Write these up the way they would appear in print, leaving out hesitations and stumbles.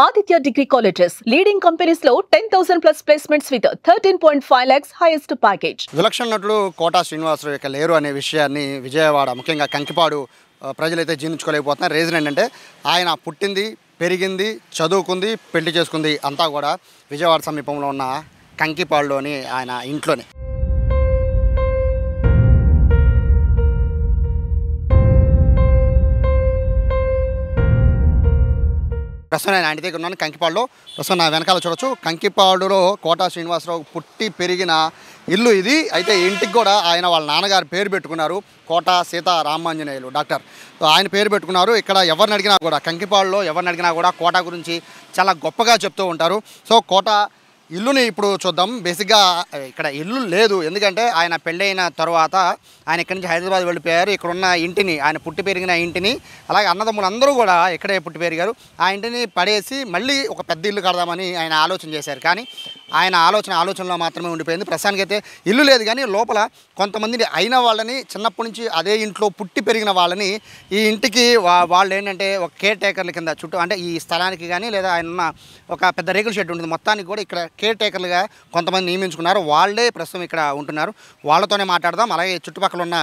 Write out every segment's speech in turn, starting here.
Aditya Degree Colleges, leading companies లో 10,000 plus placements with 13.5 lakhs highest package. విలక్షణ నటుడు quota Srinivasarao ఇక లేరు అనే విషయాన్ని విజయవాడ ముఖ్యంగా కంకిపాడు ప్రజలైతే జీర్ణించుకోలేకపోతున్నారు. రీజన్ ఏంటంటే ఆయన పుట్టింది, పెరిగింది, చదువుకుంది, పెళ్లి చేసుకుంది అంతా కూడా విజయవాడ సమీపంలో ఉన్న కంకిపాడులోని ఆయన ఇంట్లోనే. ప్రస్తుతం నేను ఇంటి దగ్గర ఉన్నాను కంకిపాడులో. ప్రస్తుతం నా వెనకాల చూడొచ్చు, కంకిపాడులో కోటా శ్రీనివాసరావు పుట్టి పెరిగిన ఇల్లు ఇది. అయితే ఇంటికి కూడా ఆయన వాళ్ళ నాన్నగారు పేరు పెట్టుకున్నారు, కోటా సీతారామాంజనేయులు డాక్టర్. ఆయన పేరు పెట్టుకున్నారు. ఇక్కడ ఎవరిని అడిగినా కూడా, కంకిపాడులో ఎవరిని అడిగినా కూడా కోటా గురించి చాలా గొప్పగా చెప్తూ ఉంటారు. సో కోటా ఇల్లుని ఇప్పుడు చూద్దాం. బేసిక్గా ఇక్కడ ఇల్లు లేదు, ఎందుకంటే ఆయన పెళ్ళైన తర్వాత ఆయన ఇక్కడి నుంచి హైదరాబాద్ వెళ్ళిపోయారు. ఇక్కడ ఉన్న ఇంటిని, ఆయన పుట్టి పెరిగిన ఇంటిని, అలాగే అన్నదమ్ములు అందరూ కూడా ఇక్కడే పుట్టి పెరిగారు. ఆ ఇంటిని పడేసి మళ్ళీ ఒక పెద్ద ఇల్లు కడదామని ఆయన ఆలోచన చేశారు. కానీ ఆయన ఆలోచనలో మాత్రమే ఉండిపోయింది. ప్రస్తుతానికైతే ఇల్లు లేదు, కానీ లోపల కొంతమందిని అయిన వాళ్ళని, చిన్నప్పటి నుంచి అదే ఇంట్లో పుట్టి పెరిగిన వాళ్ళని ఈ ఇంటికి వాళ్ళు ఏంటంటే ఒక కేర్ టేకర్ల కింద చుట్టూ, అంటే ఈ స్థలానికి కానీ లేదా ఆయన ఉన్న ఒక పెద్ద రేకుల షెడ్ ఉంటుంది, మొత్తానికి కూడా ఇక్కడ కేర్ టేకర్లుగా కొంతమంది నియమించుకున్నారు. వాళ్ళే ప్రస్తుతం ఇక్కడ ఉంటున్నారు. వాళ్ళతోనే మాట్లాడదాం, అలాగే చుట్టుపక్కల ఉన్న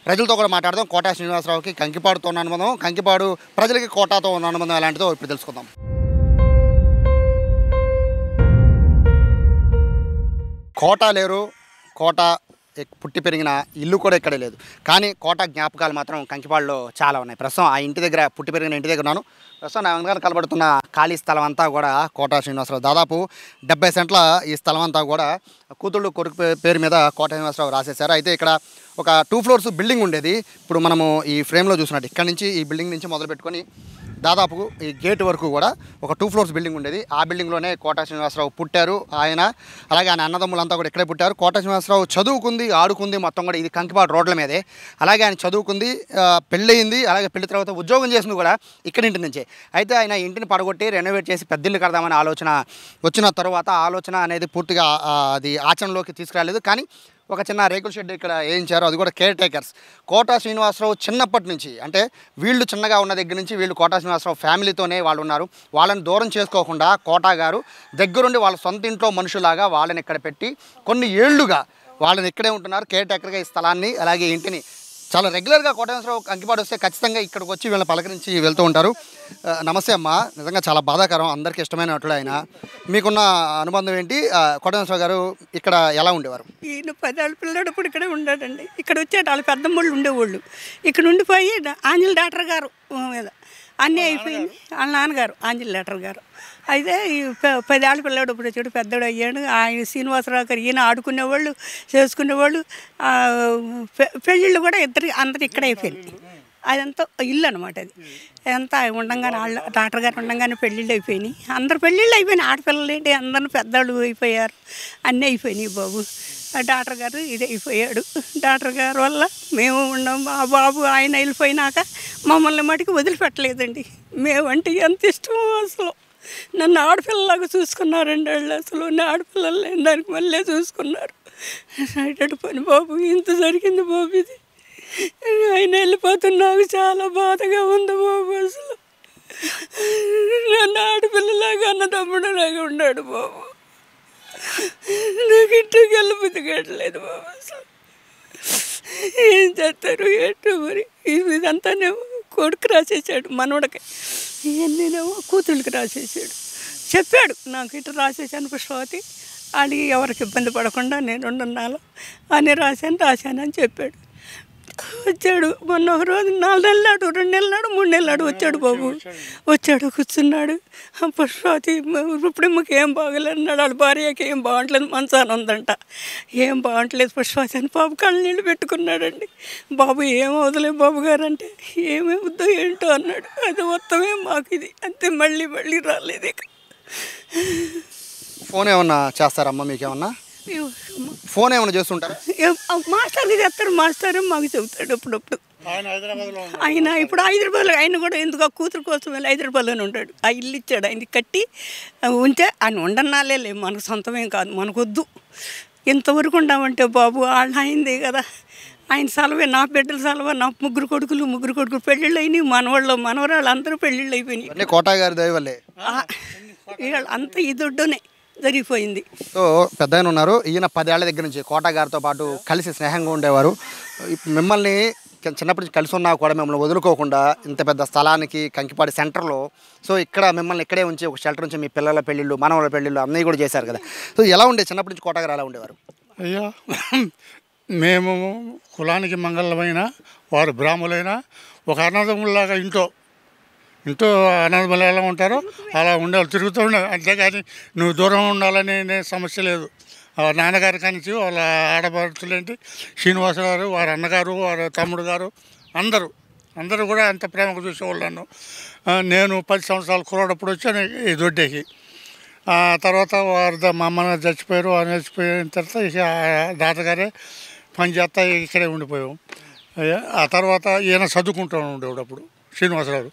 ప్రజలతో కూడా మాట్లాడదాం. కోటా శ్రీనివాసరావుకి కంకిపాడుతో ఉన్న అనుబంధం, కంకిపాడు ప్రజలకి కోటాతో ఉన్న అనుబంధం ఎలాంటిదో ఇప్పుడు తెలుసుకుందాం. కోటా లేరు, కోటా పుట్టి పెరిగిన ఇల్లు కూడా ఇక్కడే లేదు, కానీ కోటా జ్ఞాపకాలు మాత్రం కంకిపాడులో చాలా ఉన్నాయి. ప్రస్తుతం ఆ ఇంటి దగ్గర, పుట్టి పెరిగిన ఇంటి దగ్గర ఉన్నాను. ప్రస్తుతం నా వెనకాల కనబడుతున్న ఖాళీ స్థలం అంతా కూడా కోటా శ్రీనివాసరావు, దాదాపు 70 సెంట్ల ఈ స్థలం అంతా కూడా కూతుళ్ళు కొడుకు పేరు మీద కోటా శ్రీనివాసరావు రాసేశారు. అయితే ఇక్కడ ఒక 2 ఫ్లోర్స్ బిల్డింగ్ ఉండేది. ఇప్పుడు మనము ఈ ఫ్రేమ్లో చూసినట్టు ఇక్కడ నుంచి, ఈ బిల్డింగ్ నుంచి మొదలు పెట్టుకొని దాదాపు ఈ గేట్ వరకు కూడా ఒక 2 ఫ్లోర్స్ బిల్డింగ్ ఉండేది. ఆ బిల్డింగ్లోనే కోటా శ్రీనివాసరావు పుట్టారు. ఆయన అలాగే ఆయన అన్నదమ్ములంతా కూడా ఇక్కడే పుట్టారు. కోటా శ్రీనివాసరావు చదువుకుంది, ఆడుకుంది మొత్తం కూడా ఇది కంకిపాడు రోడ్ల మీదే. అలాగే ఆయన చదువుకుంది, పెళ్ళయింది, అలాగే పెళ్లి తర్వాత ఉద్యోగం చేసింది కూడా ఇక్కడి ఇంటి నుంచే. అయితే ఆయన ఇంటిని పడగొట్టి రెనోవేట్ చేసి పెద్దిల్లు కడదామని ఆలోచన వచ్చిన తర్వాత ఆలోచన అనేది పూర్తిగా అది ఆచరణలోకి తీసుకురాలేదు. కానీ ఒక చిన్న రేకుల షెడ్ ఇక్కడ వేయించారు, అది కూడా కేర్ టేకర్స్. కోటా శ్రీనివాసరావు చిన్నప్పటి నుంచి, అంటే వీళ్ళు చిన్నగా ఉన్న దగ్గర నుంచి వీళ్ళు కోటా శ్రీనివాసరావు ఫ్యామిలీతోనే వాళ్ళు ఉన్నారు. వాళ్ళని దూరం చేసుకోకుండా కోటా గారు దగ్గరుండి వాళ్ళ సొంత ఇంట్లో మనుషులాగా వాళ్ళని ఇక్కడ పెట్టి కొన్ని ఏళ్లుగా వాళ్ళని ఇక్కడే ఉంటున్నారు. కేర్ టేకర్గా ఈ స్థలాన్ని, అలాగే ఇంటిని చాలా రెగ్యులర్గా కోటా శ్రీనివాసరావు కంకిపాడు వస్తే ఖచ్చితంగా ఇక్కడికి వచ్చి వీళ్ళని పలకరించి వెళ్తూ ఉంటారు. నమస్తే అమ్మ, నిజంగా చాలా బాధాకరం, అందరికీ ఇష్టమైన నటుడు ఆయన. మీకున్న అనుబంధం ఏంటి? కోటా శ్రీనివాసరావు గారు ఇక్కడ ఎలా ఉండేవారు? ఈయన 10 ఏళ్ళ పిల్లడప్పుడు ఇక్కడే ఉన్నాడండి. ఇక్కడ వచ్చేట వాళ్ళ పెద్దమ్మళ్ళు ఉండేవాళ్ళు. ఇక్కడ ఉండిపోయి ఆంజల్ డాక్టర్ గారు మీద అన్నీ అయిపోయింది. వాళ్ళ నాన్నగారు ఆంజల్ డాక్టర్ గారు. అయితే ఈ 10 ఏళ్ళ పిల్లడు ఇప్పుడు వచ్చాడు, పెద్దడు అయ్యాడు. ఆయన శ్రీనివాసరావు గారు ఈయన ఆడుకునేవాళ్ళు, చేసుకునేవాళ్ళు. పెళ్ళిళ్ళు కూడా అందరు ఇక్కడే అయిపోయింది. అదంతా ఇల్లు అనమాట. అది ఎంత ఉండంగానే వాళ్ళ డాక్టర్ గారు ఉండంగానే పెళ్ళిళ్ళు అయిపోయినాయి. అందరు పెళ్ళిళ్ళు అయిపోయినాయి. ఆడపిల్లలు ఏంటి అందరిని పెద్దవాళ్ళు అయిపోయారు, అన్నీ అయిపోయినాయి బాబు. డాక్టర్ గారు ఇది అయిపోయాడు. డాక్టర్ గారు వల్ల మేము ఉన్నాం. ఆ బాబు ఆయన వెళ్ళిపోయినాక మమ్మల్ని మటుకు వదిలిపెట్టలేదండి. మేమంటే ఎంత ఇష్టమో అసలు. నన్ను ఆడపిల్లలాగా చూసుకున్నారండి వాళ్ళు. అసలు నా ఆడపిల్లలు లేని దానికి మళ్ళీ చూసుకున్నారు. అటు పని బాబు, ఇంత జరిగింది బాబు. ఇది ఆయన వెళ్ళిపోతున్నాకు చాలా బాధగా ఉంది బాబు. అసలు నన్ను ఆడపిల్లలాగా అన్నదమ్ముడులాగా ఉన్నాడు బాబు. నాకు ఇంటికి వెళ్ళబుద్ధి కట్టలేదు బాబు. అసలు ఏం చేస్తారు ఏంటో మరి. ఇదంతానేమో కొడుకు రాసేసాడు, మనవడికి. ఇవన్నీనేమో కూతుళ్ళకి రాసేసాడు. చెప్పాడు నాకు ఇటు రాసేసాను పుష్పవతి, అడిగి ఎవరికి ఇబ్బంది పడకుండా నేను ఉండాలి అని రాశానని చెప్పాడు. వచ్చాడు మొన్న ఒక రోజు 4 నెలలు నాడు, 2 నెలలు నాడు, 3 నెలలు నాడు వచ్చాడు బాబు. వచ్చాడు, కూర్చున్నాడు. పుష్పవతి ఇప్పుడు మాకు ఏం బాగలేన్నాడు. వాళ్ళ భార్యకి ఏం బాగుంటలేదు, మంచాన ఉందంట. ఏం బాగుంటలేదు పుష్పవతి అని బాబు కళ్ళు నీళ్ళు పెట్టుకున్నాడండి. బాబు ఏం వదలే బాబు గారు అంటే, ఏమవుద్దో ఏంటో అన్నాడు. అది మొత్తమే మాకు ఇది అంతే, మళ్ళీ రాలేదు. ఇక ఫోన్ ఏమన్నా చేస్తారమ్మా? మీకేమన్నా ఫోన్ ఏమైనా చేస్తుంటారు? మాస్టర్కి చెప్తారు, మాస్టర్ మాకు చెబుతాడు అప్పుడప్పుడు. ఆయన ఇప్పుడు హైదరాబాద్లో, ఆయన కూడా ఎందుకు కూతురు కోసం వెళ్ళి హైదరాబాద్లోనే ఉంటాడు. ఆ ఇల్లు ఇచ్చాడు, ఆయన కట్టి ఉంటే ఆయన ఉండన్నాలే, మనకు సొంతమేం కాదు, మనకొద్దు. ఇంతవరకు ఉండామంటే బాబు వాళ్ళు అయింది కదా. ఆయన సెలవే, నా బిడ్డల సెలవు. నా 3 కొడుకులు పెళ్ళిళ్ళు అయినాయి. మనవాళ్ళు మనవరాళ్ళు అందరూ పెళ్ళిళ్ళు అయిపోయినాయి. కోటా గారి దయ వల్లే. అంత ఈ దుడ్డునే జరిగిపోయింది. సో పెద్ద ఆయన ఉన్నారు, ఈయన 10 ఏళ్ల దగ్గర నుంచి కోట గారితో పాటు కలిసి స్నేహంగా ఉండేవారు. మిమ్మల్ని చిన్నప్పటి నుంచి కలిసి ఉన్నా కూడా మిమ్మల్ని వదులుకోకుండా ఇంత పెద్ద స్థలానికి కంకిపాడి సెంటర్లో సో ఇక్కడ మిమ్మల్ని ఇక్కడే ఉంచి ఒక షెల్టర్ నుంచి మీ పిల్లల పెళ్ళిళ్ళు మనవల పెళ్ళిళ్ళు అన్నీ కూడా చేశారు కదా. సో ఎలా ఉండే చిన్నప్పటి నుంచి కోట గారు ఎలా ఉండేవారు? అయ్యా, మేము కులానికి మంగళమైన వారు బ్రాహ్మణులైనా ఒక అన్నదమ్ములాగా ఇంట్లో అన్నదమ్ములు ఎలా ఉంటారో అలా ఉండాలి, తిరుగుతూ ఉండాలి. అంతేగాని నువ్వు దూరం ఉండాలని సమస్య లేదు. నాన్నగారి కానించి వాళ్ళ ఆడపడుతులేంటి శ్రీనివాస గారు, వారి అన్నగారు, వారి తమ్ముడు గారు అందరూ కూడా అంత ప్రేమగా చూసేవాళ్ళు నన్ను. నేను 10 సంవత్సరాలు కురవడప్పుడు వచ్చాను ఈ దొడ్డేకి. తర్వాత మా అమ్మ చచ్చిపోయారు. చచ్చిపోయిన తర్వాత ఇక తాతగారే పని చేస్తా ఇక్కడే ఉండిపోయాం. ఆ తర్వాత ఈయన చదువుకుంటూ ఉండేవాడు అప్పుడు శ్రీనివాసరావు.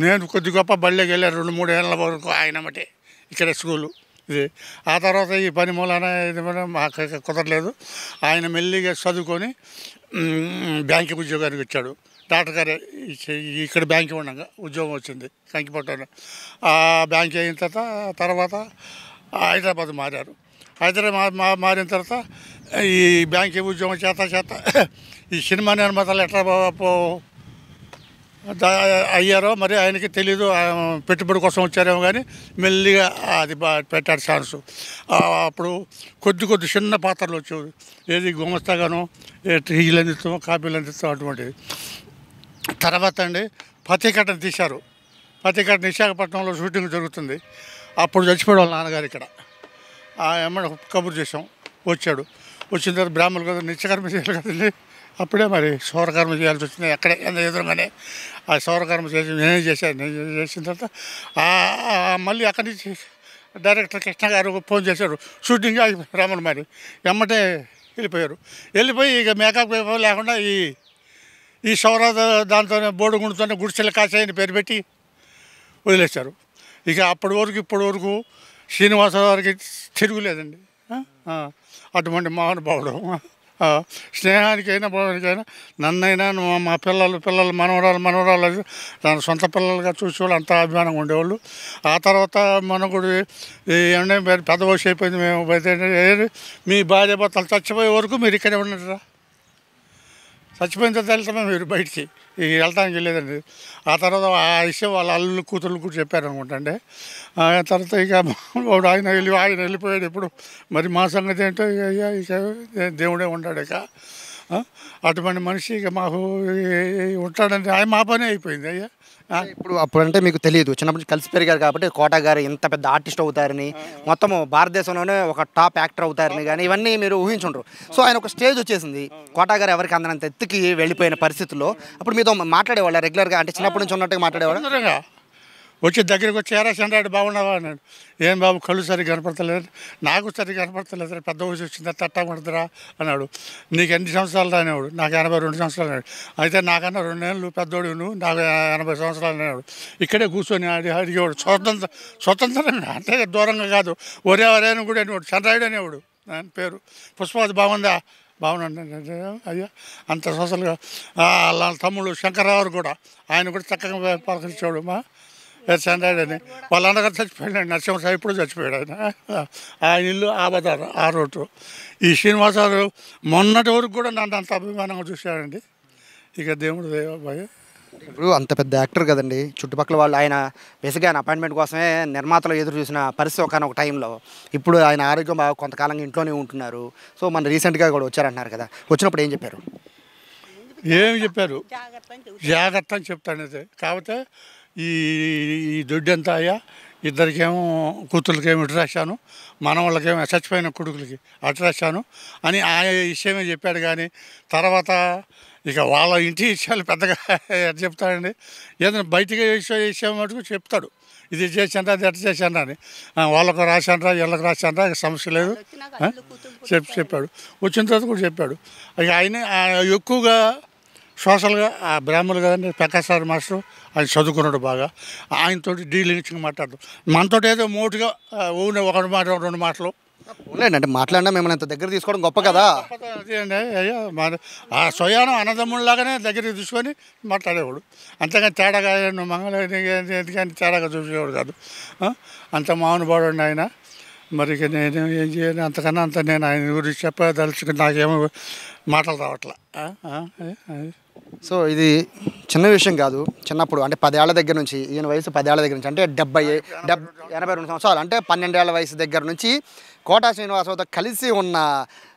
నేను కొద్ది గొప్ప బళ్ళకి వెళ్ళాను 2-3 ఏళ్ళ వరకు ఆయన మటే ఇక్కడ స్కూలు ఇది. ఆ తర్వాత ఈ పని మూలాన ఇది మాకు కుదరలేదు. ఆయన మెల్లిగా చదువుకొని బ్యాంకు ఉద్యోగానికి వచ్చాడు. డాక్టర్ గారే ఇక్కడ బ్యాంకు ఉండగా ఉద్యోగం వచ్చింది కంకిపట్టణ. ఆ బ్యాంక్ అయిన తర్వాత హైదరాబాద్ మారారు. హైదరాబాద్ మారిన తర్వాత ఈ బ్యాంకు ఉద్యోగం చేత ఈ సినిమా నిర్మాతలు ఎట్లా అయ్యారో మరి ఆయనకి తెలీదు. పెట్టుబడి కోసం వచ్చారేమో కానీ మెల్లిగా అది పెట్టాడు ఛాన్సు. అప్పుడు కొద్ది చిన్న పాత్రలు వచ్చేవి. ఏది గుమస్తాగానో టీలు అందిస్తాం, కాపీలు అందిస్తాం అటువంటిది. తర్వాత పతికట్టం తీశారు. పతికట్టం విశాఖపట్నంలో షూటింగ్ జరుగుతుంది. అప్పుడు చచ్చిపోయాడు వాళ్ళ నాన్నగారు ఇక్కడ. ఏమన్నా కబురు చేసాం, వచ్చాడు. వచ్చిన తర్వాత బ్రాహ్మణులు కదా నిత్యకర్మ చేయాలి కదండి. అప్పుడే మరి సౌరకర్మ చేయాల్సి వచ్చింది. అక్కడే ఎదురుగానే ఆ సౌరకర్మ చేసి నేనే చేసిన తర్వాత మళ్ళీ అక్కడి నుంచి డైరెక్టర్ కృష్ణ గారు ఫోన్ చేశారు. షూటింగ్ రాములు మరి ఎమ్మటే వెళ్ళిపోయి ఇక మేకప్ లేకుండా ఈ సౌర దాంతోనే బోడుగుండుతోనే గుడిసెల కాసాయని పేరు పెట్టి వదిలేశారు. ఇక అప్పటి వరకు శ్రీనివాసరావు గారికి తిరుగులేదండి. అటువంటి మహానుభావుడు. స్నేహానికైనా భోజనానికైనా నన్నైనా మా పిల్లలు మనవరాలు తన సొంత పిల్లలుగా చూసేవాళ్ళు, అంత అభిమానంగా ఉండేవాళ్ళు. ఆ తర్వాత మనకుడు ఏమంటే పెద్ద వయసు అయిపోయింది. మేము బయట మీ భార్య భర్తలు చచ్చిపోయే వరకు మీరు ఇక్కడే ఉన్నారా? చచ్చిపోయిన తర్వాత వెళ్తామే మీరు బయటికి వెళ్తానికి లేదండి. ఆ తర్వాత ఆ విషయం వాళ్ళ అల్లు కూతుర్లు కూడా చెప్పారు అనుకుంటండి. తర్వాత ఇక ఆయన వెళ్ళిపోయాడు. ఇప్పుడు మరి మా సంగతి ఏంటో ఇక దేవుడే ఉంటాడు. ఇక అటువంటి మనిషి ఇక మాకు ఉంటాడంటే ఆయన మా పని అయిపోయింది. అయ్యా ఇప్పుడు అప్పుడంటే మీకు తెలియదు, చిన్నప్పటి నుంచి కలిసి పెరిగారు కాబట్టి కోట గారు ఇంత పెద్ద ఆర్టిస్ట్ అవుతారని, మొత్తము భారతదేశంలోనే ఒక టాప్ యాక్టర్ అవుతారని కానీ ఇవన్నీ మీరు ఊహించుండ్రు. సో ఆయన ఒక స్టేజ్ వచ్చేసింది, కోట గారు ఎవరికి అందనంత ఎత్తుకి వెళ్ళిపోయిన పరిస్థితుల్లో అప్పుడు మీతో మాట్లాడేవాళ్ళ రెగ్యులర్గా, అంటే చిన్నప్పటి నుంచి ఉన్నట్టుగా మాట్లాడేవాళ్ళ? వచ్చి దగ్గరికి వచ్చి ఎరా చంద్రాడు బాగున్నావా అన్నాడు. ఏం బాబు కళ్ళు సరిగ్గా కనపడతలేదు, నాకు సరిగ్గా కనపడతలేదు, పెద్ద వయసు వచ్చిందా తట్టా పడుతురా అన్నాడు. నీకు ఎన్ని సంవత్సరాలు అనేవాడు. నాకు 82 సంవత్సరాలు అన్నాడు. అయితే నాకన్నా 2 ఏళ్ళు పెద్దోడు, నువ్వు నాకు 80 సంవత్సరాలు అనేవాడు. ఇక్కడే కూర్చొని అడిగేవాడు. స్వతంత్రంగా అంటే దూరంగా కాదు, ఒరేని కూడా అనేవాడు. చంద్రాయుడు అనేవాడు ఆయన పేరు. పుష్పావతి బాగుందా? బాగున్నాడు అయ్యా. అంత సోషల్గా వాళ్ళ తమ్ముడు శంకర్రావు కూడా, ఆయన కూడా చక్కగా పలకరించాడు. చంద్రాయుడు అని వాళ్ళ అన్నగారు చచ్చిపోయాడు. నరసింహరావు ఇప్పుడు చచ్చిపోయాడు. ఆయన ఇల్లు ఆబదారు ఆ రోడ్డు. ఈ శ్రీనివాసరావు మొన్నటి వరకు కూడా నన్ను అంత అభిమానంగా చూశాడండి. ఇక దేవుడు దేవాబాయ్. ఇప్పుడు అంత పెద్ద యాక్టర్ కదండి, చుట్టుపక్కల వాళ్ళు ఆయన బేసిక్గా ఆయన అపాయింట్మెంట్ కోసమే నిర్మాతలు ఎదురు చూసిన పరిస్థితి ఒక టైంలో. ఇప్పుడు ఆయన ఆరోగ్యం బాగా కొంతకాలంగా ఇంట్లోనే ఉంటున్నారు. సో మన రీసెంట్గా కూడా వచ్చారంటున్నారు కదా, వచ్చినప్పుడు ఏం చెప్పారు? ఏమి చెప్పారు? జాగ్రత్త అని చెప్తాను. అయితే కాకపోతే ఈ దొడ్డంతా అయ్యా ఇద్దరికేమో కూతుర్లకేమో ఇటు రాశాను, మనవాళ్ళకేమో చచ్చిపోయిన కొడుకులకి అటు రాశాను అని ఆ విషయమే చెప్పాడు. కానీ తర్వాత ఇక వాళ్ళ ఇంటి విషయాలు పెద్దగా చెప్తాడండి. ఏదైనా బయటికి విషయం మటుకు చెప్తాడు, ఇది చేశాను అది ఎట్లా చేశాను అని. వాళ్ళకు రాశానరా వీళ్ళకి రాశానరా సమస్య లేదు చెప్పాడు. వచ్చిన తర్వాత కూడా చెప్పాడు. ఇక ఆయన ఎక్కువగా సోషల్గా ఆ బ్రాహ్మణులు కదండి, ప్రకాశ్ మాస్టర్ ఆయన చదువుకున్నాడు బాగా. ఆయనతో డీలింగ్స్గా మాట్లాడతాం. మనతో ఏదో మోటుగా ఊనే 1 మాట 2 మాటలు ఉండండి మాట్లాడినా మిమ్మల్ని ఇంత దగ్గర తీసుకోవడం గొప్ప కదా. అదే అండి అయ్యా ఆ స్వయానం అన్నదమ్ముళ్ళలాగానే దగ్గరికి తీసుకొని మాట్లాడేవాడు. అంతేగాని తేడాగా నువ్వు ఎందుకని తేడాగా చూసేవాడు కాదు. అంత మౌనపడండి ఆయన. మరి నేను ఏం చేయాలి, అంతకన్నా అంత నేను ఆయన గురించి చెప్పదలుచుకుని నాకేమో మాటలు రావట్లా. సో ఇది చిన్న విషయం కాదు. చిన్నప్పుడు అంటే 10 ఏళ్ల దగ్గర నుంచి, ఈయన వయసు 10 ఏళ్ల దగ్గర నుంచి అంటే 82 సంవత్సరాలు, అంటే 12 ఏళ్ల వయసు దగ్గర నుంచి కోటా శ్రీనివాసరావుతో కలిసి ఉన్న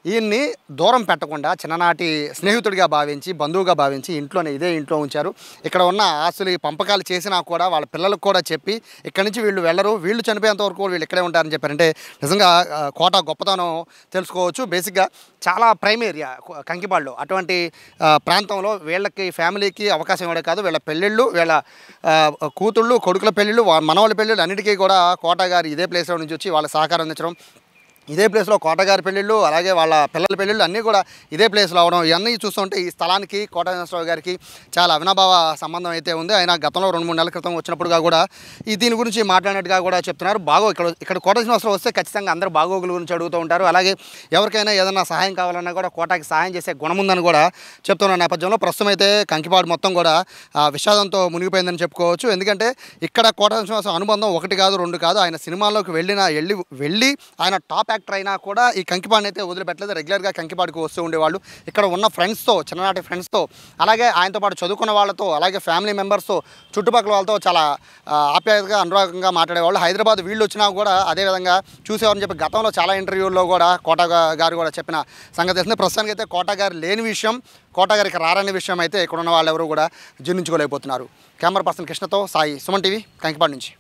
ఈయన్ని దూరం పెట్టకుండా చిన్ననాటి స్నేహితుడిగా భావించి, బంధువుగా భావించి ఇదే ఇంట్లో ఉంచారు. ఇక్కడ ఉన్న ఆస్తులు పంపకాలు చేసినా కూడా వాళ్ళ పిల్లలకు కూడా చెప్పి ఇక్కడి నుంచి వీళ్ళు వెళ్ళరు, వీళ్ళు చనిపోయేంత వరకు వీళ్ళు ఇక్కడే ఉంటారని చెప్పారంటే నిజంగా కోట గొప్పతనం తెలుసుకోవచ్చు. బేసిక్గా చాలా ప్రైమ్ ఏరియా కంకిపాడులో. అటువంటి ప్రాంతంలో వీళ్ళకి ఫ్యామిలీకి అవకాశం ఇవ్వడే కాదు, వీళ్ళ పెళ్ళిళ్ళు, వీళ్ళ కూతుళ్ళు కొడుకుల పెళ్ళిళ్ళు, మనవాళ్ళ పెళ్ళిళ్ళు అన్నిటికీ కూడా కోట గారు ఇదే ప్లేస్లో నుంచి వచ్చి వాళ్ళ సహకారం అందించడం, ఇదే ప్లేస్లో కోటగారి పెళ్ళిళ్ళు అలాగే వాళ్ళ పిల్లల పెళ్ళిళ్ళు అన్నీ కూడా ఇదే ప్లేస్లో అవడం, ఇవన్నీ చూస్తుంటే ఈ స్థలానికి కోటా శ్రీనివాసరావు గారికి చాలా అవినాభావ సంబంధం అయితే ఉంది. ఆయన గతంలో 2-3 నెలల క్రితం వచ్చినప్పుడుగా కూడా దీని గురించి మాట్లాడినట్టుగా కూడా చెప్తున్నారు. ఇక్కడ కోటా శ్రీనివాసరావు వస్తే ఖచ్చితంగా అందరూ బాగోగుల గురించి అడుగుతూ ఉంటారు. అలాగే ఎవరికైనా ఏదైనా సహాయం కావాలన్నా కూడా కోటాకి సహాయం చేసే గుణం ఉందని కూడా చెప్తున్న నేపథ్యంలో ప్రస్తుతం అయితే కంకిపాడు మొత్తం కూడా విషాదంతో మునిగిపోయిందని చెప్పుకోవచ్చు. ఎందుకంటే ఇక్కడ కోటా శ్రీనివాసరావు అనుబంధం 1 కాదు 2 కాదు. ఆయన సినిమాల్లోకి వెళ్ళి ఆయన టాప్ యాక్టర్ అయినా కూడా ఈ కంకిపాడుని అయితే వదిలిపెట్టలేదు. రెగ్యులర్గా కంకిపాడుకు వస్తూ ఉండేవాళ్ళు. ఇక్కడ ఉన్న ఫ్రెండ్స్తో, చిన్ననాటి ఫ్రెండ్స్తో, అలాగే ఆయనతో పాటు చదువుకున్న వాళ్ళతో, అలాగే ఫ్యామిలీ మెంబర్స్తో, చుట్టుపక్కల వాళ్ళతో చాలా ఆప్యాయతగా అనురాగంగా మాట్లాడేవాళ్ళు. హైదరాబాద్ వీళ్ళు వచ్చినా కూడా అదేవిధంగా చూసేవారని చెప్పి గతంలో చాలా ఇంటర్వ్యూల్లో కూడా కోటా గారు కూడా చెప్పిన సంగతి తెలిసింది. ప్రస్తుతానికి అయితే కోటా గారు లేని విషయం, కోటా గారికి రారనే విషయం అయితే ఇక్కడ ఉన్న వాళ్ళు ఎవరు కూడా జీర్ణించుకోలేకపోతున్నారు. కెమెరా పర్సన్ కృష్ణతో సాయి, సుమన్ టీవీ, కంకిపాడు నుంచి.